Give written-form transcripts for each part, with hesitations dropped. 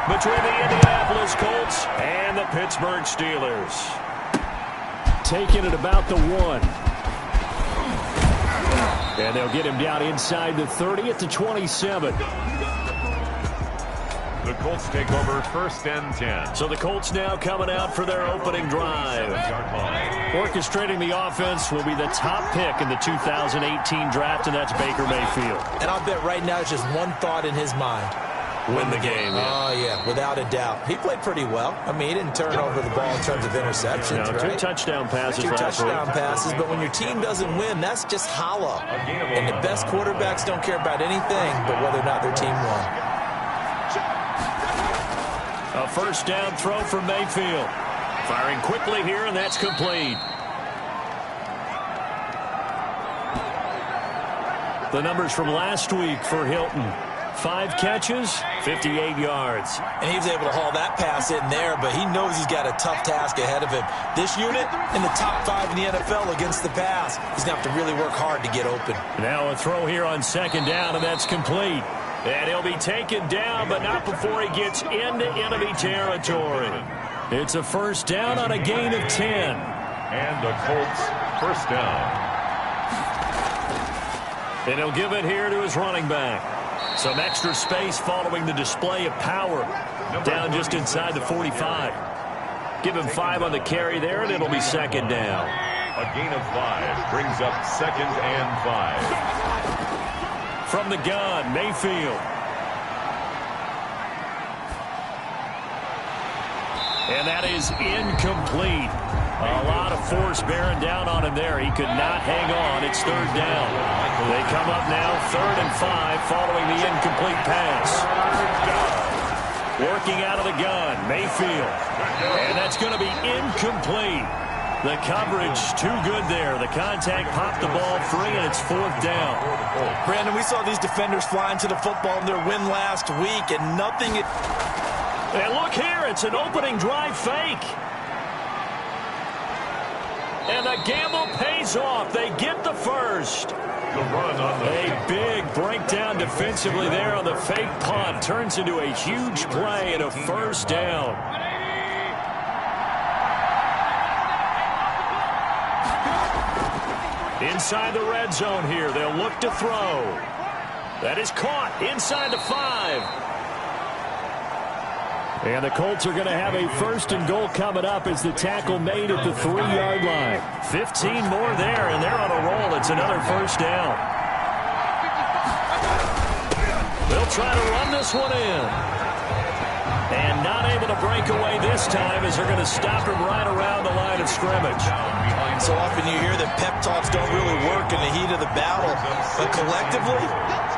between the Indianapolis Colts and the Pittsburgh Steelers. Taking it about the 1. And they'll get him down inside the 30 at the 27. The Colts take over 1st and 10. So the Colts now coming out for their opening drive. Orchestrating the offense will be the top pick in the 2018 draft, and that's Baker Mayfield. And I'll bet right now it's just one thought in his mind. Win the game. Yeah. Oh, yeah, without a doubt. He played pretty well. I mean, he didn't turn over the ball in terms of interceptions, right? 2 touchdown passes. 2 touchdown passes, but when your team doesn't win, that's just hollow. And the best quarterbacks don't care about anything but whether or not their team won. A 1st down throw for Mayfield. Firing quickly here, and that's complete. The numbers from last week for Hilton. 5 catches, 58 yards. And he was able to haul that pass in there, but he knows he's got a tough task ahead of him. This unit in the top 5 in the NFL against the pass. He's going to have to really work hard to get open. Now a throw here on 2nd down, and that's complete. And he'll be taken down, but not before he gets into enemy territory. It's a 1st down on a gain of 10. And the Colts 1st down. And he'll give it here to his running back. Some extra space following the display of power. Down just inside the 45. Give him 5 on the carry there, and it'll be 2nd down. A gain of 5 brings up 2nd and 5. From the gun, Mayfield. And that is incomplete. A lot of force bearing down on him there. He could not hang on. It's 3rd down. They come up now 3rd and 5 following the incomplete pass. Working out of the gun, Mayfield. And that's going to be incomplete. The coverage too good there. The contact popped the ball free, and it's 4th down. Brandon, we saw these defenders flying to the football in their win last week, and nothing... And look here, it's an opening drive fake. And the gamble pays off. They get the 1st. A big breakdown defensively there on the fake punt. Turns into a huge play and a 1st down. Inside the red zone here. They'll look to throw. That is caught inside the 5. And the Colts are going to have a 1st and goal coming up as the tackle made at the 3-yard line. 15 more there, and they're on a roll. It's another 1st down. They'll try to run this one in. And not able to break away this time as they're going to stop him right around the line of scrimmage. So often you hear that pep talks don't really work in the heat of the battle. But collectively,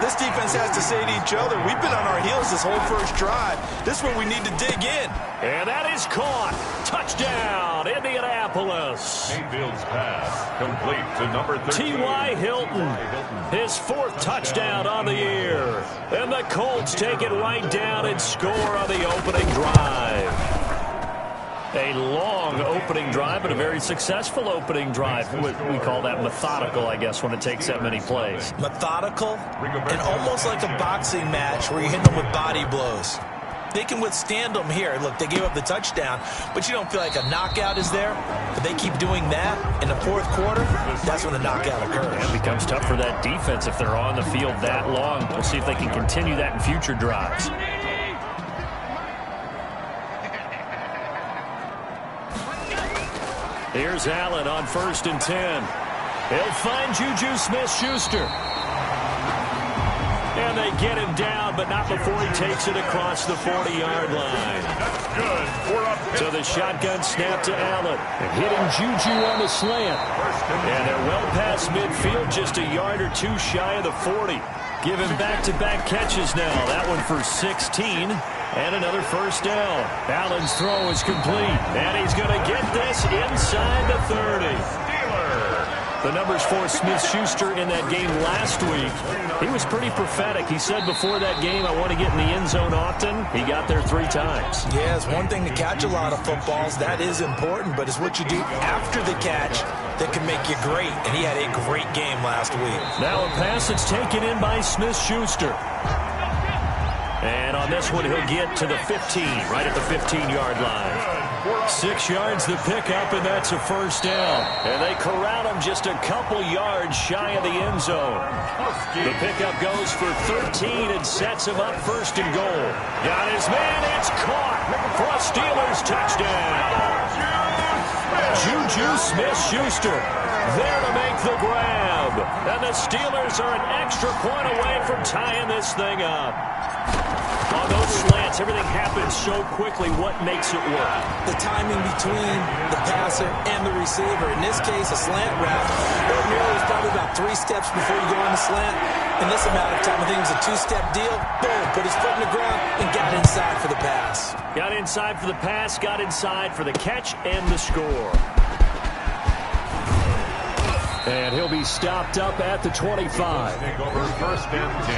this defense has to say to each other, we've been on our heels this whole 1st drive. This is where we need to dig in. And that is caught. Touchdown, Indianapolis. Mayfield's pass complete to number 13. T.Y. Hilton, his 4th touchdown on the year. And the Colts take it right down and score on the opening drive. A long opening drive, but a very successful opening drive. We call that methodical, I guess, when it takes that many plays. Methodical and almost like a boxing match where you hit them with body blows. They can withstand them here. Look, they gave up the touchdown, but you don't feel like a knockout is there. But they keep doing that in the 4th quarter. That's when the knockout occurs. It becomes tough for that defense if they're on the field that long. We'll see if they can continue that in future drives. Here's Allen on 1st and 10. He'll find Juju Smith-Schuster. And they get him down, but not before he takes it across the 40-yard line. That's good. So the shotgun snap to Allen. And hitting Juju on the slant. And they're well past midfield, just a yard or 2 shy of the 40. Giving back-to-back catches now. That one for 16. And another 1st down. Allen's throw is complete. And he's going to get this inside the 30. The numbers for Smith-Schuster in that game last week. He was pretty prophetic. He said before that game, I want to get in the end zone often. He got there 3 times. Yeah, it's one thing to catch a lot of footballs. That is important, but it's what you do after the catch that can make you great. And he had a great game last week. Now a pass that's taken in by Smith-Schuster. And on this one, he'll get to the 15, right at the 15-yard line. 6 yards the pickup, and that's a first down. And they corral him just a couple yards shy of the end zone. The pickup goes for 13 and sets him up first and goal. Got his man, it's caught for a Steelers touchdown. Juju Smith-Schuster there to make the grab. And the Steelers are an extra point away from tying this thing up. On those slants, everything happens so quickly. What makes it work? The timing between the passer and the receiver. In this case, a slant route. Ordinarily, it's probably about 3 steps before you go on the slant. In this amount of time, I think it was a 2-step deal. Boom, put his foot in the ground and got inside for the pass. Got inside for the pass, got inside for the catch and the score. And he'll be stopped up at the 25. Take over first and 10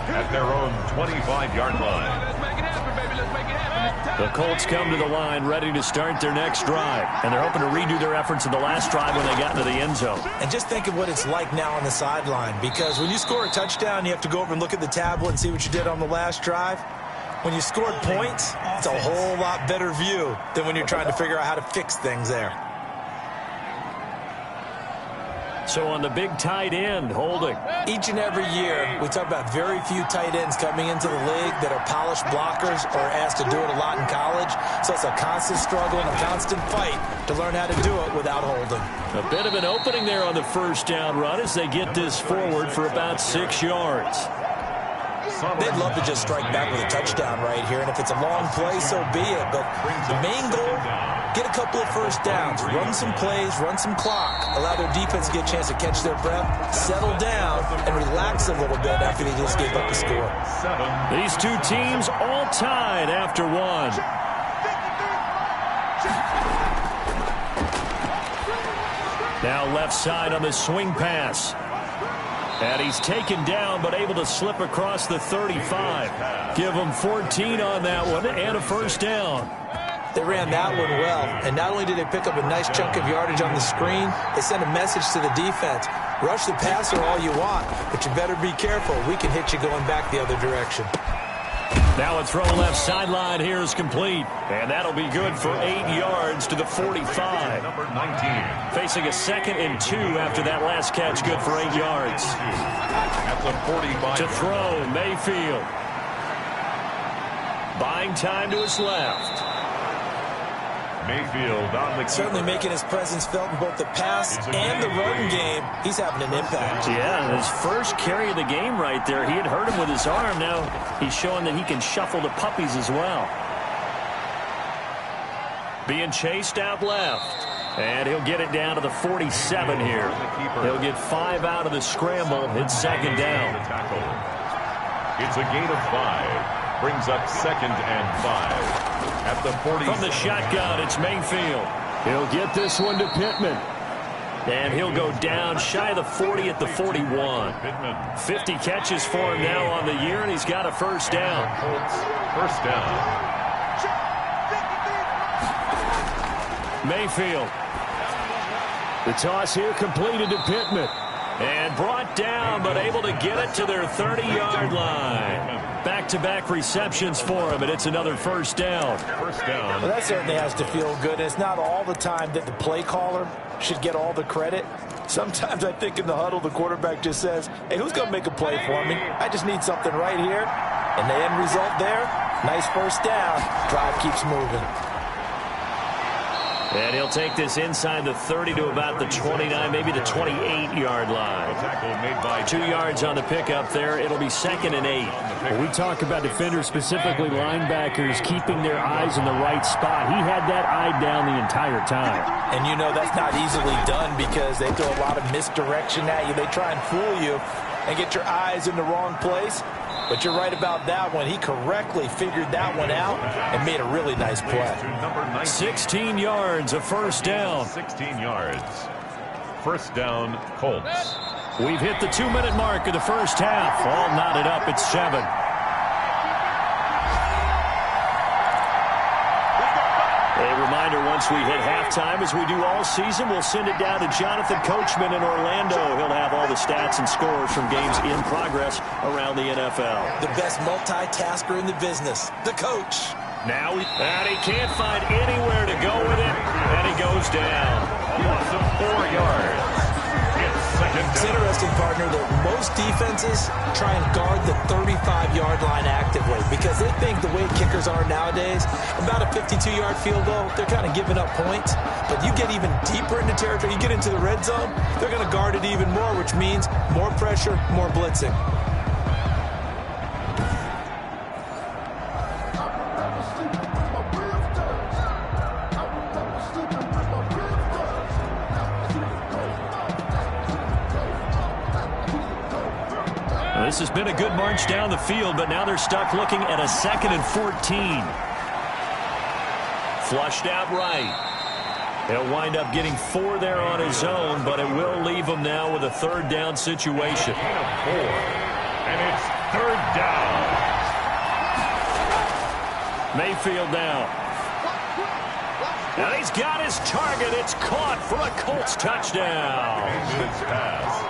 at their own 25-yard line. The Colts come to the line ready to start their next drive. And they're hoping to redo their efforts in the last drive when they got into the end zone. And just think of what it's like now on the sideline. Because when you score a touchdown, you have to go over and look at the tablet and see what you did on the last drive. When you scored points, it's a whole lot better view than when you're trying to figure out how to fix things there. So on the big tight end, holding. Each and every year, we talk about very few tight ends coming into the league that are polished blockers or asked to do it a lot in college. So it's a constant struggle and a constant fight to learn how to do it without holding. A bit of an opening there on the first down run as they get this forward for about 6 yards. They'd love to just strike back with a touchdown right here, and if it's a long play, so be it. But the main goal, get a couple of first downs, run some plays, run some clock, allow their defense to get a chance to catch their breath, settle down, and relax a little bit after they just gave up the score. These two teams all tied after one. Now left side on the swing pass. And he's taken down, but able to slip across the 35. Give him 14 on that one and a first down. They ran that one well, and not only did they pick up a nice chunk of yardage on the screen, they sent a message to the defense. Rush the passer all you want, but you better be careful. We can hit you going back the other direction. Now a throw left sideline here is complete. And that'll be good for 8 yards to the 45. Number 19. Facing a 2nd and 2 after that last catch, good for 8 yards. At the 45. To throw, Mayfield. Buying time to his left. Mayfield on the certainly making his presence felt in both the pass and the run game. He's having an impact. Yeah, his first carry of the game right there. He had hurt him with his arm. Now he's showing that he can shuffle the puppies as well. Being chased out left. And he'll get it down to the 47 here. He'll get 5 out of the scramble. It's 2nd down. It's a gain of 5. Brings up 2nd and 5. At the 40. From the shotgun, it's Mayfield. He'll get this one to Pittman. And he'll go down shy of the 40 at the 41. 50 catches for him now on the year, and he's got a first down. First down. Mayfield. The toss here completed to Pittman. And brought down, but able to get it to their 30-yard line. Back-to-back receptions for him, and it's another first down. First down. Well, that certainly has to feel good. It's not all the time that the play caller should get all the credit. Sometimes I think in the huddle, the quarterback just says, hey, who's going to make a play for me? I just need something right here. And the end result there, nice first down. Drive keeps moving. And he'll take this inside the 30 to about the 29, maybe the 28-yard line. Tackle made by 2 yards on the pickup there. It'll be 2nd and 8. When we talk about defenders, specifically linebackers, keeping their eyes in the right spot. He had that eye down the entire time. And you know that's not easily done because they throw a lot of misdirection at you. They try and fool you and get your eyes in the wrong place. But you're right about that one. He correctly figured that one out and made a really nice play. 16 yards, a first down. 16 yards. First down, Colts. We've hit the 2-minute mark of the first half. All knotted up at 7. A reminder once we hit halftime, as we do all season, we'll send it down to Jonathan Coachman in Orlando. He'll have all the stats and scores from games in progress around the NFL. The best multitasker in the business, the coach. Now he can't find anywhere to go with it, and he goes down. Loss of 4 yards. It's interesting, partner, that most defenses try and guard the 35-yard line actively because they think the way kickers are nowadays, about a 52-yard field goal, they're kind of giving up points. But you get even deeper into territory, you get into the red zone, they're going to guard it even more, which means more pressure, more blitzing. This has been a good march down the field, but now they're stuck looking at a 2nd and 14. Flushed out right. He'll wind up getting 4 there on his own, but it will leave him now with a 3rd down situation. Gain of 4, and it's 3rd down. Mayfield now. And he's got his target. It's caught for a Colts touchdown.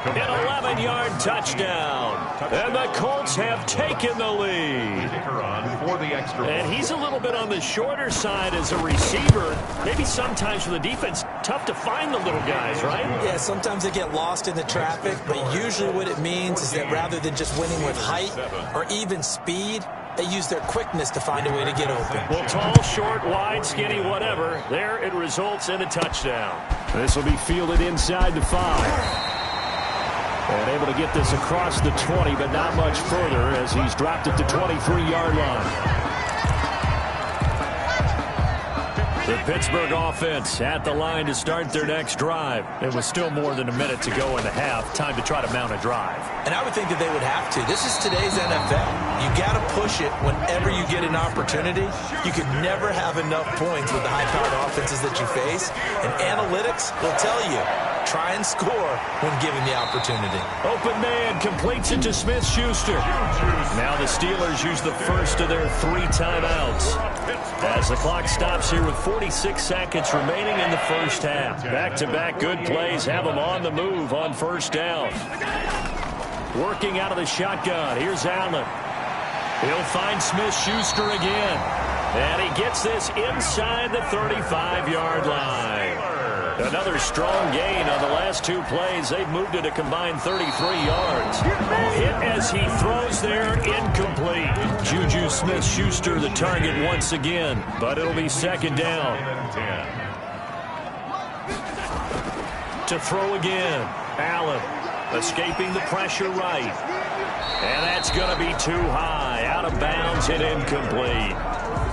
An 11-yard touchdown. And the Colts have taken the lead. And he's a little bit on the shorter side as a receiver. Maybe sometimes for the defense, tough to find the little guys, right? Yeah, sometimes they get lost in the traffic, but usually what it means is that rather than just winning with height or even speed, they use their quickness to find a way to get open. Well, tall, short, wide, skinny, whatever. There it results in a touchdown. This will be fielded inside the 5. And able to get this across the 20, but not much further as he's dropped it to 23-yard line. The Pittsburgh offense at the line to start their next drive. It was still more than a minute to go in the half. Time to try to mount a drive. And I would think that they would have to. This is today's NFL. You got to push it whenever you get an opportunity. You could never have enough points with the high-powered offenses that you face. And analytics will tell you, try and score when given the opportunity. Open man completes it to Smith-Schuster. Now the Steelers use the first of their 3 timeouts as the clock stops here with 46 seconds remaining in the first half. Back-to-back good plays have them on the move on first down. Working out of the shotgun. Here's Allen. He'll find Smith-Schuster again. And he gets this inside the 35-yard line. Another strong gain on the last 2 plays. They've moved it a combined 33 yards. Hit as he throws there, incomplete. Juju Smith-Schuster the target once again, but it'll be 2nd down. To throw again. Allen escaping the pressure right. And that's going to be too high. Out of bounds and incomplete.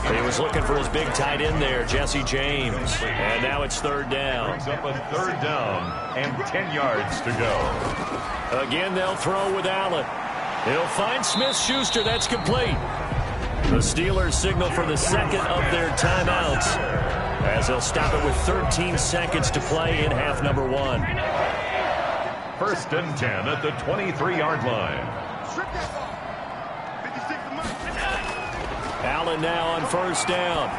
He was looking for his big tight end there, Jesse James. And now it's 3rd down. Brings up a 3rd down and 10 yards to go. Again, they'll throw with Allen. He'll find Smith-Schuster. That's complete. The Steelers signal for the 2nd of their timeouts as they'll stop it with 13 seconds to play in half number 1. 1st and 10 at the 23-yard line. Allen now on 1st down.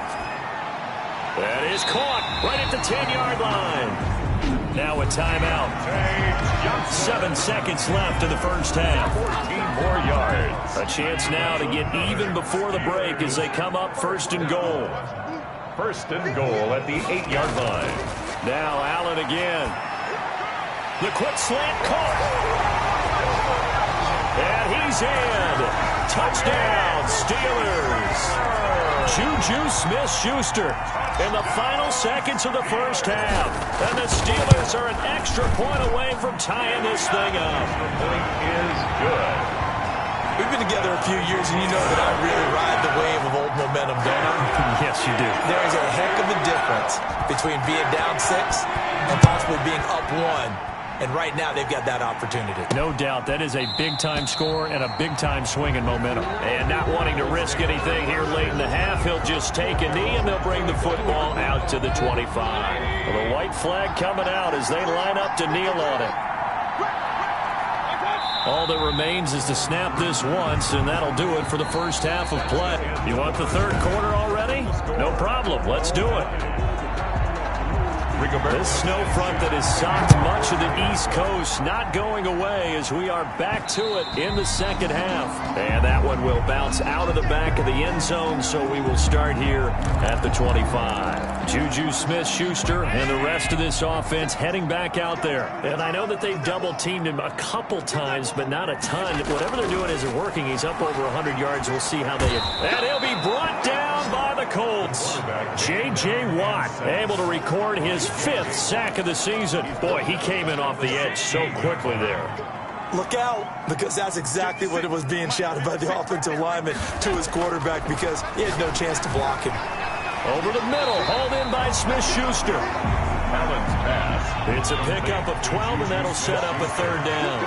That is caught right at the 10-yard line. Now a timeout. 7 seconds left in the first half. 14 more yards. A chance now to get even before the break as they come up 1st and goal. 1st and goal at the 8-yard line. Now Allen again. The quick slant caught. And he's in. Touchdown, Steelers. Juju Smith-Schuster in the final seconds of the first half. And the Steelers are an extra point away from tying this thing up. The point is good. We've been together a few years, and you know that I really ride the wave of old momentum, don't I? Yes, you do. There is a heck of a difference between being down 6 and possibly being up 1. And right now, they've got that opportunity. No doubt. That is a big-time score and a big-time swing in momentum. And not wanting to risk anything here late in the half, he'll just take a knee, and they'll bring the football out to the 25. Well, the white flag coming out as they line up to kneel on it. All that remains is to snap this once, and that'll do it for the first half of play. You want the 3rd quarter already? No problem. Let's do it. This snow front that has socked much of the East Coast not going away as we are back to it in the second half. And that one will bounce out of the back of the end zone, so we will start here at the 25. Juju Smith-Schuster and the rest of this offense heading back out there. And I know that they've double-teamed him a couple times, but not a ton. Whatever they're doing isn't working. He's up over 100 yards. We'll see how they... And he'll be brought down by the Colts. J.J. Watt able to record his 5th sack of the season. Boy, he came in off the edge so quickly there. Look out, because that's exactly what it was being shouted by the offensive lineman to his quarterback, because he had no chance to block him. Over the middle, hauled in by Smith-Schuster. Allen's pass. It's a pickup of 12, and that'll set up a third down.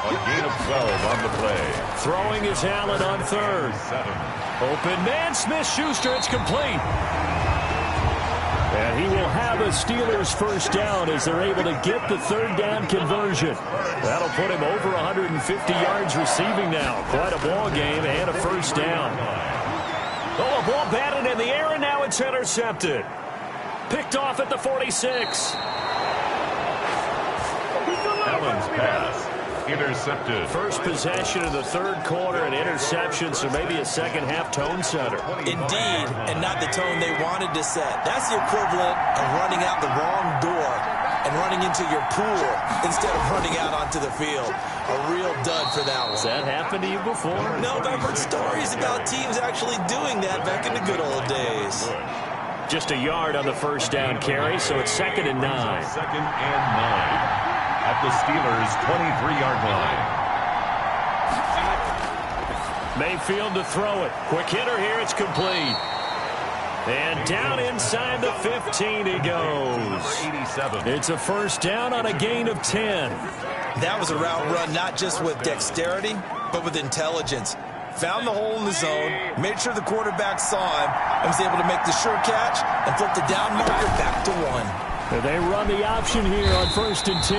A gain of 12 on the play. Throwing is Allen on third. 7. Open man, Smith-Schuster, it's complete. And he will have a Steelers first down as they're able to get the third down conversion. That'll put him over 150 yards receiving now. Quite a ball game and a first down. Oh, a ball batted in the air, and now it's intercepted. Picked off at the 46. Allen's pass. Intercepted. First possession of the third quarter, an interception, so maybe a second-half tone setter. Indeed, and not the tone they wanted to set. That's the equivalent of running out the wrong door and running into your pool instead of running out onto the field. A real dud for that one. Has that happened to you before? No, but I've heard stories about teams actually doing that back in the good old days. Just a yard on the first down carry, so it's 2nd and 9. 2nd and 9. At the Steelers' 23-yard line. Mayfield to throw it. Quick hitter here. It's complete. And down inside the 15 he goes. 87. It's a first down on a gain of 10. That was a route run not just with dexterity, but with intelligence. Found the hole in the zone, made sure the quarterback saw him, and was able to make the sure catch and flip the down marker back to 1. They run the option here on 1st and 10.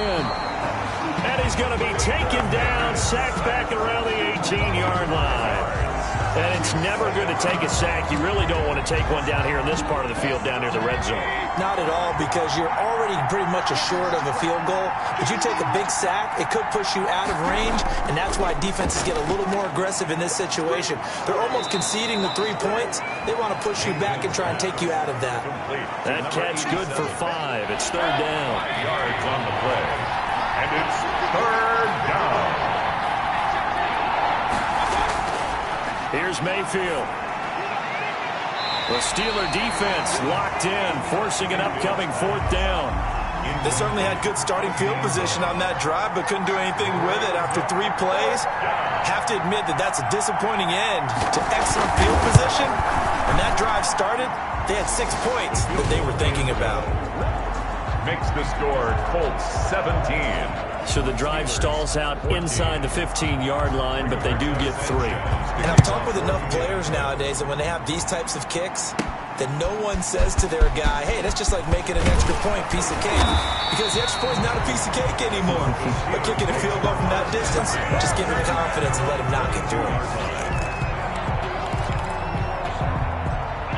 And he's going to be taken down, sacked back around the 18-yard line. And it's never good to take a sack. You really don't want to take one down here in this part of the field down near the red zone. Not at all, because you're already pretty much assured of a field goal. But you take a big sack, it could push you out of range, and that's why defenses get a little more aggressive in this situation. They're almost conceding the 3 points. They want to push you back and try and take you out of that. That catch good for 5. It's third down. Yards on the play. And it's third down. Here's Mayfield. The Steeler defense locked in, forcing an upcoming 4th down. They certainly had good starting field position on that drive, but couldn't do anything with it after 3 plays. Have to admit that that's a disappointing end to excellent field position. When that drive started, they had 6 points that they were thinking about. Makes the score Colts 17. So the drive stalls out inside the 15-yard line, but they do get 3. And I've talked with enough players nowadays that when they have these types of kicks, that no one says to their guy, hey, that's just like making an extra point piece of cake. Because the extra point is not a piece of cake anymore. But kicking a field goal from that distance, just give him confidence and let him knock it through.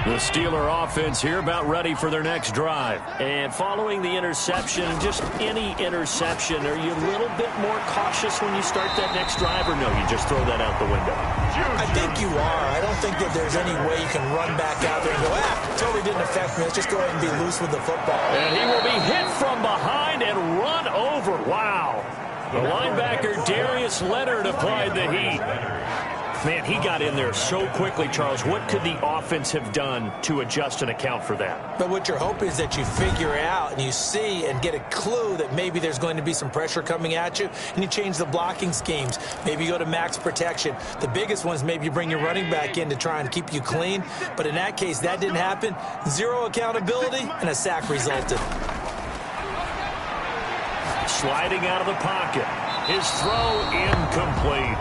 The Steeler offense here about ready for their next drive. And following the interception, just any interception, are you a little bit more cautious when you start that next drive, or no, you just throw that out the window? I think you are. I don't think that there's any way you can run back out there and go, totally didn't affect me. Let's just go ahead and be loose with the football. And he will be hit from behind and run over. Wow. The linebacker, Darius Leonard, applied the heat. Man, he got in there so quickly, Charles. What could the offense have done to adjust and account for that? But what you're hoping is that you figure out and you see and get a clue that maybe there's going to be some pressure coming at you, and you change the blocking schemes. Maybe you go to max protection. The biggest one is maybe you bring your running back in to try and keep you clean. But in that case, that didn't happen. 0 accountability, and a sack resulted. Sliding out of the pocket. His throw incomplete.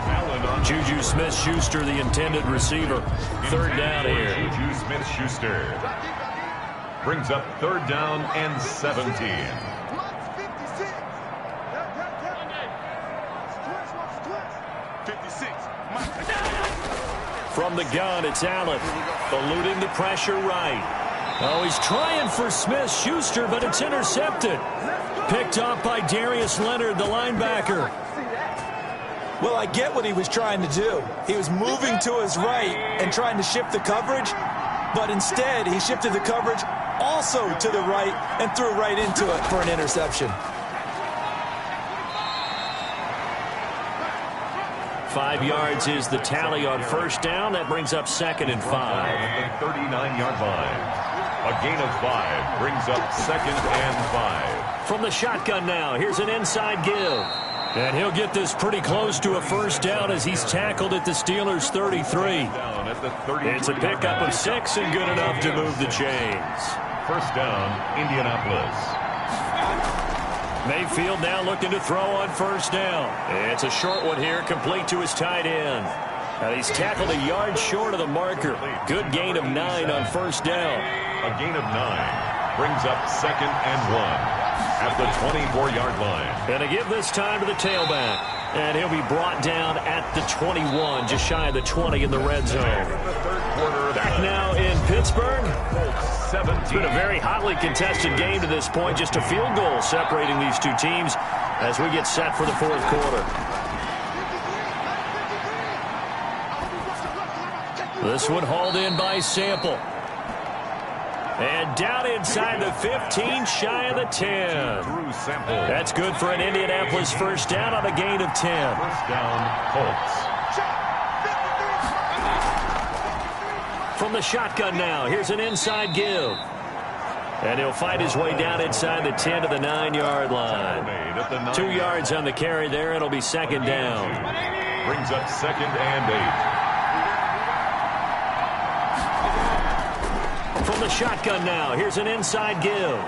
Juju Smith-Schuster, the intended receiver. Third down here. Juju Smith-Schuster brings up third down and 17. From the gun, it's Allen. Eluding the pressure right. Oh, he's trying for Smith-Schuster, but it's intercepted. Picked off by Darius Leonard, the linebacker. Well, I get what he was trying to do. He was moving to his right and trying to shift the coverage, but instead he shifted the coverage also to the right and threw right into it for an interception. 5 yards is the tally on first down. That brings up 2nd and 5. At the 39-yard line. A gain of 5 brings up 2nd and 5. From the shotgun now, here's an inside give. And he'll get this pretty close to a first down as he's tackled at the Steelers' 33. It's a pickup of 6 and good enough to move the chains. First down, Indianapolis. Mayfield now looking to throw on first down. It's a short one here, complete to his tight end. And he's tackled a yard short of the marker. Good gain of 9 on first down. A gain of 9 brings up 2nd and 1 at the 24-yard line. And to give this time to the tailback. And he'll be brought down at the 21, just shy of the 20 in the red zone. Back now in Pittsburgh. It's been a very hotly contested game to this point. Just a field goal separating these two teams as we get set for the fourth quarter. This one hauled in by Sample. And down inside the 15, shy of the 10. That's good for an Indianapolis first down on a gain of 10. First down, Colts. From the shotgun now, here's an inside give. And he'll fight his way down inside the 10 to the 9-yard line. 2 yards on the carry there, it'll be 2nd down. Brings up 2nd and 8. From the shotgun now, here's an inside give.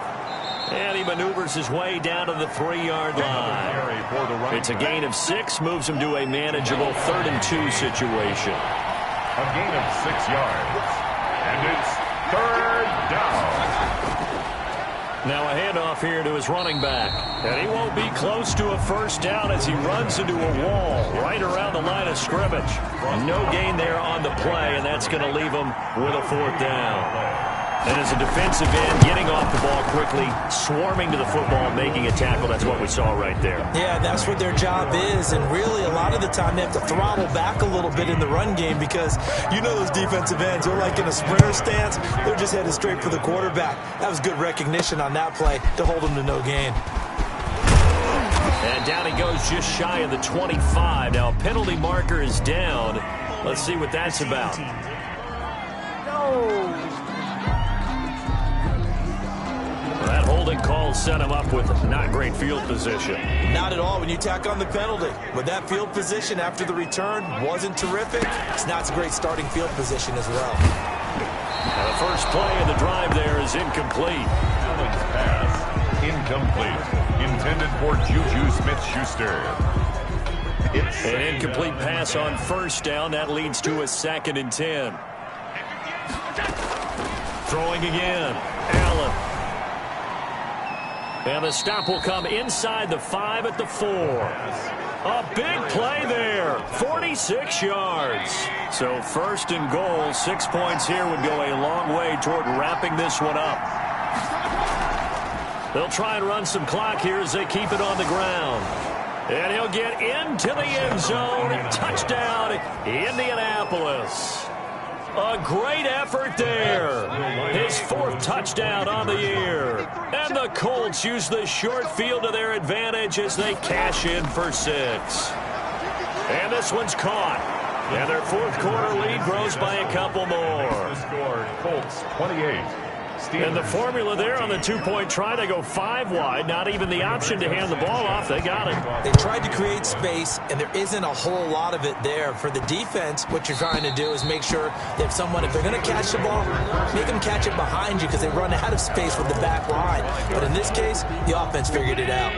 And he maneuvers his way down to the 3-yard line. It's a gain of 6, moves him to a manageable 3rd and 2 situation. A gain of 6 yards. And it's 3rd down. Now a handoff here to his running back. And he won't be close to a first down as he runs into a wall right around the line of scrimmage. No gain there on the play, and that's going to leave him with a 4th down. And as a defensive end, getting off the ball quickly, swarming to the football, making a tackle. That's what we saw right there. Yeah, that's what their job is. And really, a lot of the time, they have to throttle back a little bit in the run game because you know those defensive ends, they're like in a sprinter stance. They're just headed straight for the quarterback. That was good recognition on that play to hold them to no gain. And down he goes just shy of the 25. Now, a penalty marker is down. Let's see what that's about. That holding call set him up with not great field position. Not at all when you tack on the penalty. With that field position after the return wasn't terrific, it's not a great starting field position as well. Now the first play of the drive there is incomplete. Allen's pass, incomplete. Intended for Juju Smith-Schuster. An incomplete pass on first down. That leads to a 2nd and 10. Throwing again. Allen. And the stop will come inside the 5 at the 4. A big play there. 46 yards. So 1st and goal. 6 points here would go a long way toward wrapping this one up. They'll try and run some clock here as they keep it on the ground. And he'll get into the end zone. Touchdown, Indianapolis. A great effort there. His 4th touchdown on the year. And the Colts use the short field to their advantage as they cash in for 6. And this one's caught. And their 4th quarter lead grows by a couple more. Score, Colts 28. And the formula there on the 2-point try, they go 5 wide. Not even the option to hand the ball off. They got it. They tried to create space, and there isn't a whole lot of it there. For the defense, what you're trying to do is make sure that if they're going to catch the ball, make them catch it behind you because they run out of space with the back line. But in this case, the offense figured it out.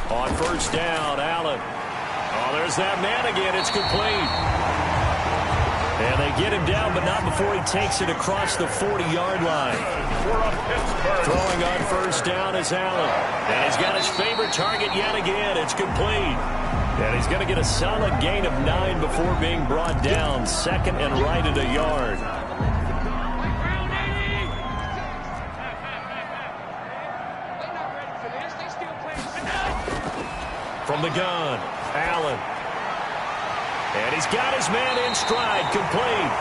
On first down, Allen. Oh, there's that man again. It's complete. And they get him down, but not before he takes it across the 40-yard line. Throwing on first down is Allen. And he's got his favorite target yet again. It's complete. And he's going to get a solid gain of 9 before being brought down. Second and right at a yard. From the gun, Allen. And he's got his man in stride, complete.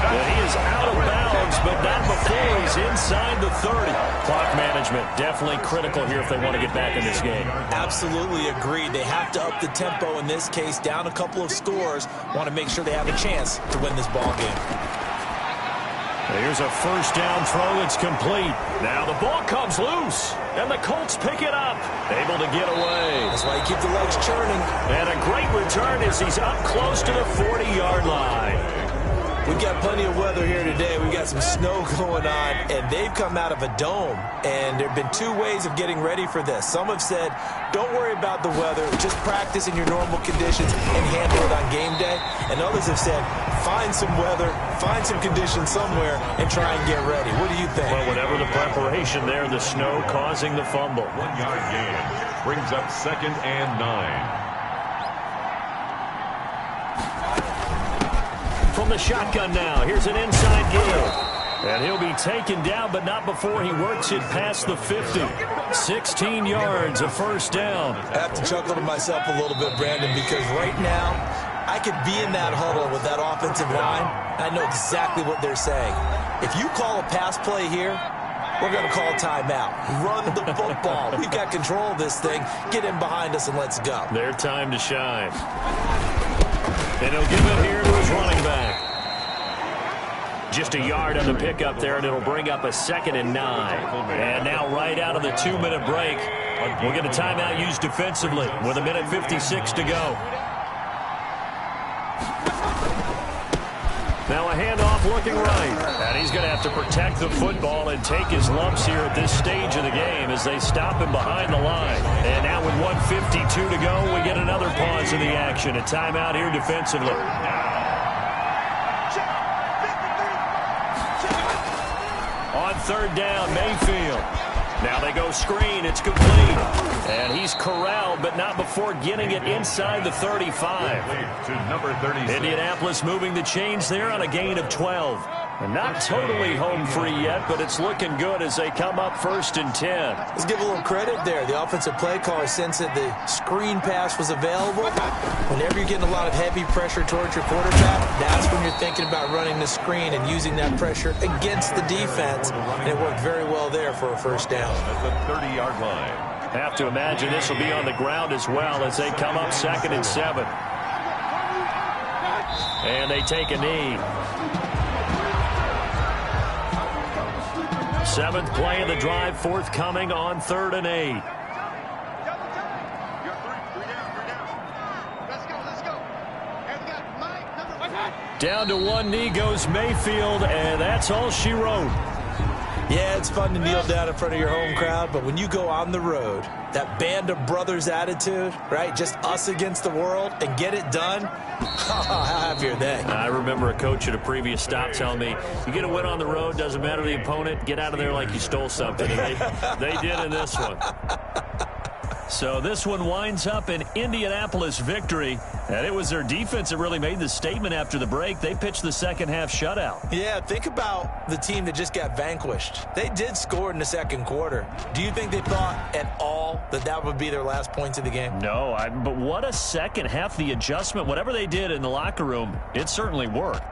And he is out of bounds, but not before he's inside the 30. Clock management, definitely critical here if they want to get back in this game. Absolutely agreed. They have to up the tempo in this case, down a couple of scores. Want to make sure they have a chance to win this ball game. Here's a first down throw that's complete. Now the ball comes loose, and the Colts pick it up. Able to get away. That's why you keep the legs churning. And a great return as he's up close to the 40-yard line. We've got plenty of weather here today. We've got some snow going on, and they've come out of a dome. And there have been 2 ways of getting ready for this. Some have said, don't worry about the weather. Just practice in your normal conditions and handle it on game day. And others have said, find some weather, find some conditions somewhere, and try and get ready. What do you think? Well, whatever the preparation there, the snow causing the fumble. 1-yard gain brings up second and 9. From the shotgun now, here's an inside give. And he'll be taken down, but not before he works it past the 50. 16 yards, a first down. I have to chuckle to myself a little bit, Brandon, because right now, I could be in that huddle with that offensive line. I know exactly what they're saying. If you call a pass play here, we're going to call a timeout. Run the football. We've got control of this thing. Get in behind us and let's go. Their time to shine. And he'll give it here to his running back. Just a yard on the pickup there, and it'll bring up a second and 9. And now right out of the 2-minute break, we'll get a timeout used defensively with 1:56 to go. Now a handoff looking right. And he's going to have to protect the football and take his lumps here at this stage of the game as they stop him behind the line. And now with 1:52 to go, we get another pause in the action. A timeout here defensively. On third down, Mayfield. Now they go screen. It's complete. And he's corralled, but not before getting it inside the 35. To number 36. Indianapolis moving the chains there on a gain of 12. And not totally home free yet, but it's looking good as they come up 1st and 10. Let's give a little credit there. The offensive play caller sensed that the screen pass was available. Whenever you're getting a lot of heavy pressure towards your quarterback, that's when you're thinking about running the screen and using that pressure against the defense. And it worked very well there for a first down. At the 30-yard line. Have to imagine this will be on the ground as well as they come up 2nd and 7. And they take a knee. 7th play of the drive forthcoming on 3rd and 8. Down to one knee goes Mayfield, and that's all she wrote. Yeah, it's fun to kneel down in front of your home crowd, but when you go on the road, that band of brothers attitude, right, just us against the world, and get it done, how happy are they? I remember a coach at a previous stop telling me, you get a win on the road, doesn't matter the opponent, get out of there like you stole something. And they did in this one. So this one winds up an Indianapolis victory, and it was their defense that really made the statement after the break. They pitched the second half shutout. Yeah, think about the team that just got vanquished. They did score in the second quarter. Do you think they thought at all that that would be their last points of the game? No, but what a second half, the adjustment, whatever they did in the locker room, it certainly worked.